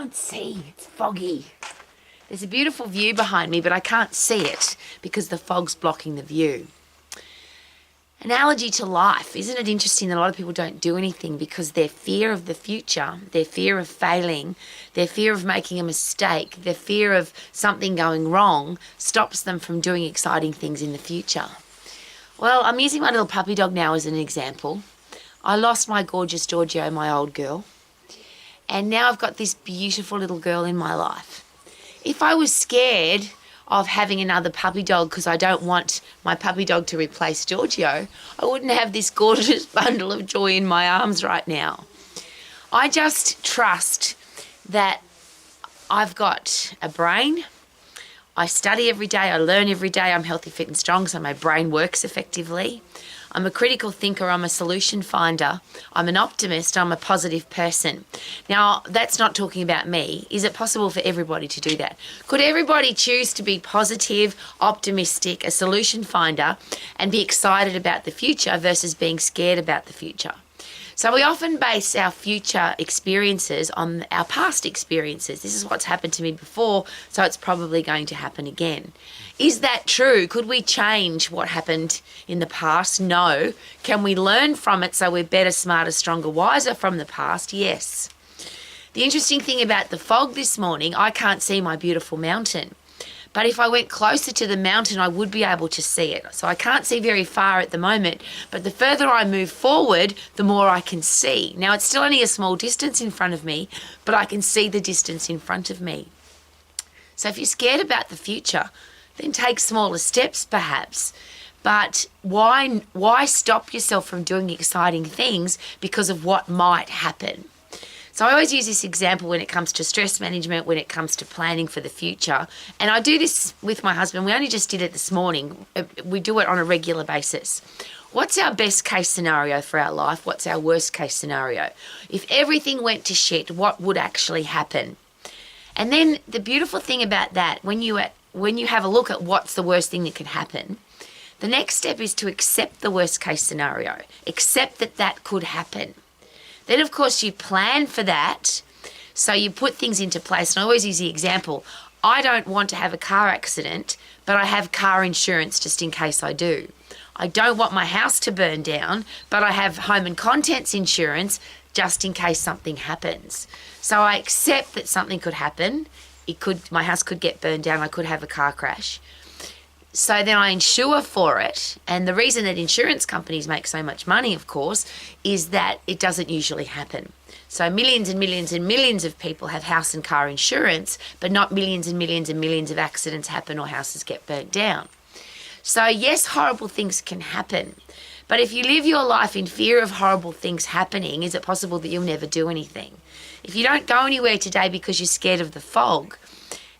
can't see. It's foggy. There's a beautiful view behind me, but I can't see it because the fog's blocking the view. Analogy to life. Isn't it interesting that a lot of people don't do anything because their fear of the future, their fear of failing, their fear of making a mistake, their fear of something going wrong stops them from doing exciting things in the future. Well, I'm using my little puppy dog now as an example. I lost my gorgeous Giorgio, my old girl, and now I've got this beautiful little girl in my life. If I was scared of having another puppy dog because I don't want my puppy dog to replace Giorgio, I wouldn't have this gorgeous bundle of joy in my arms right now. I just trust that I've got a brain. I study every day, I learn every day, I'm healthy, fit and strong, so my brain works effectively. I'm a critical thinker, I'm a solution finder, I'm an optimist, I'm a positive person. Now, that's not talking about me. Is it possible for everybody to do that? Could everybody choose to be positive, optimistic, a solution finder, and be excited about the future versus being scared about the future? So we often base our future experiences on our past experiences. This is what's happened to me before, so it's probably going to happen again. Is that true? Could we change what happened in the past? No. Can we learn from it so we're better, smarter, stronger, wiser from the past? Yes. The interesting thing about the fog this morning, I can't see my beautiful mountain. But if I went closer to the mountain, I would be able to see it. So I can't see very far at the moment, but the further I move forward, the more I can see. Now, it's still only a small distance in front of me, but I can see the distance in front of me. So if you're scared about the future, then take smaller steps perhaps. But why stop yourself from doing exciting things because of what might happen? So I always use this example when it comes to stress management, when it comes to planning for the future. And I do this with my husband. We only just did it this morning. We do it on a regular basis. What's our best case scenario for our life? What's our worst case scenario? If everything went to shit, what would actually happen? And then the beautiful thing about that, when you have a look at what's the worst thing that could happen, the next step is to accept the worst case scenario. Accept that that could happen. Then, of course, you plan for that. So you put things into place. And I always use the example, I don't want to have a car accident, but I have car insurance just in case I do. I don't want my house to burn down, but I have home and contents insurance just in case something happens. So I accept that something could happen. My house could get burned down. I could have a car crash. So then I insure for it. And the reason that insurance companies make so much money, of course, is that it doesn't usually happen. So millions and millions and millions of people have house and car insurance, but not millions and millions and millions of accidents happen or houses get burnt down. So yes, horrible things can happen. But if you live your life in fear of horrible things happening, is it possible that you'll never do anything? If you don't go anywhere today because you're scared of the fog,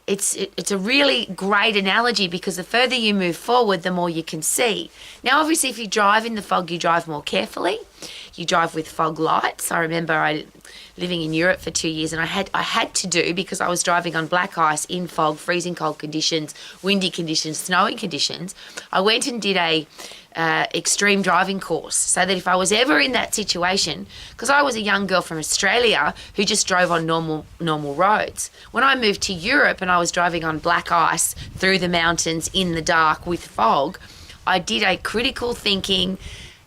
it's a really great analogy because the further you move forward, the more you can see. Now, obviously, if you drive in the fog, you drive more carefully. You drive with fog lights. I remember living in Europe for 2 years, and I had to do, because I was driving on black ice in fog, freezing cold conditions, windy conditions, snowy conditions. I went and did a extreme driving course so that if I was ever in that situation, because I was a young girl from Australia who just drove on normal roads. When I moved to Europe and I was driving on black ice through the mountains in the dark with fog, I did a critical thinking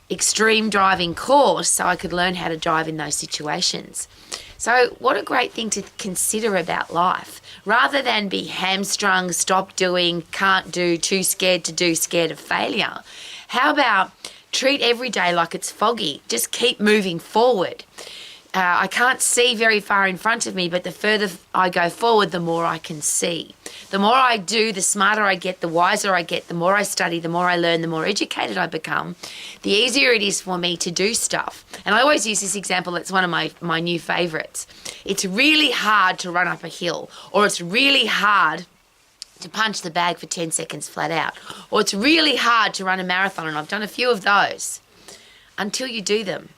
extreme driving course so I could learn how to drive in those situations. So what a great thing to consider about life. Rather than be hamstrung, stop doing, can't do, too scared to do, scared of failure, how about treat every day like it's foggy? Just keep moving forward. I can't see very far in front of me, but the further I go forward, the more I can see. The more I do, the smarter I get, the wiser I get, the more I study, the more I learn, the more educated I become, the easier it is for me to do stuff. And I always use this example, it's one of my new favourites. It's really hard to run up a hill, or it's really hard to punch the bag for 10 seconds flat out, or it's really hard to run a marathon, and I've done a few of those, until you do them.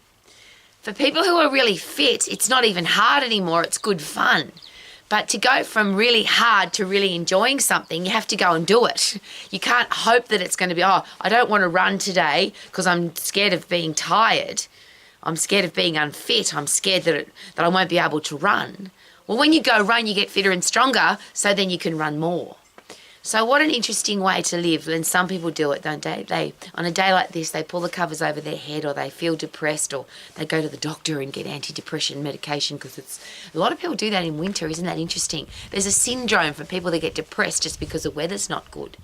For people who are really fit, it's not even hard anymore, it's good fun. But to go from really hard to really enjoying something, you have to go and do it. You can't hope that it's going to be, I don't want to run today because I'm scared of being tired. I'm scared of being unfit. I'm scared that I won't be able to run. Well, when you go run, you get fitter and stronger, so then you can run more. So what an interesting way to live. And some people do it, don't they? They, on a day like this, they pull the covers over their head, or they feel depressed, or they go to the doctor and get antidepressant medication, because it's a lot of people do that in winter. Isn't that interesting? There's a syndrome for people that get depressed just because the weather's not good.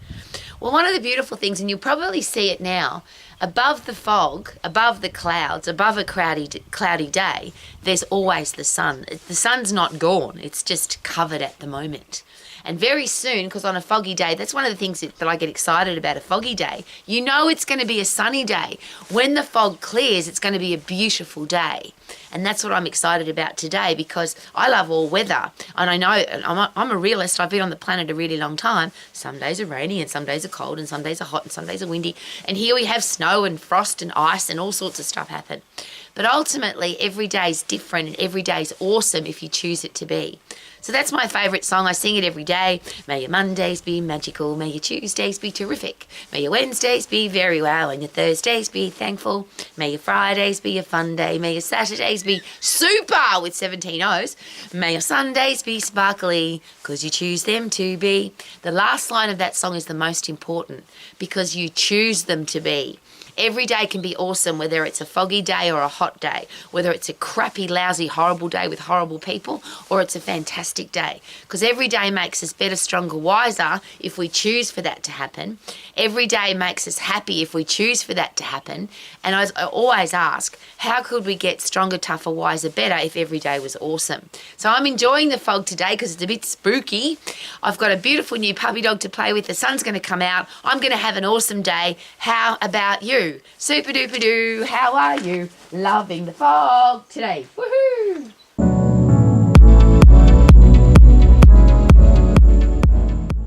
Well, one of the beautiful things, and you'll probably see it now, above the fog, above the clouds, above a cloudy day, there's always the sun. The sun's not gone. It's just covered at the moment. And very soon, because on a foggy day, that's one of the things that I get excited about, a foggy day. You know it's going to be a sunny day. When the fog clears, it's going to be a beautiful day. And that's what I'm excited about today, because I love all weather. And I know I'm a realist. I've been on the planet a really long time. Some days are rainy and some days are cold and some days are hot and some days are windy. And here we have snow and frost and ice and all sorts of stuff happen. But ultimately, every day is different and every day is awesome if you choose it to be. So that's my favourite song. I sing it every day. May your Mondays be magical. May your Tuesdays be terrific. May your Wednesdays be very well. And your Thursdays be thankful. May your Fridays be a fun day. May your Saturdays be super with 17 O's. May your Sundays be sparkly, because you choose them to be. The last line of that song is the most important, because you choose them to be. Every day can be awesome, whether it's a foggy day or a hot day, whether it's a crappy, lousy, horrible day with horrible people, or it's a fantastic day. Because every day makes us better, stronger, wiser if we choose for that to happen. Every day makes us happy if we choose for that to happen. And I always ask, how could we get stronger, tougher, wiser, better if every day was awesome? So I'm enjoying the fog today because it's a bit spooky. I've got a beautiful new puppy dog to play with. The sun's going to come out. I'm going to have an awesome day. How about you? Super duper doo, how are you? Loving the fog today. Woohoo!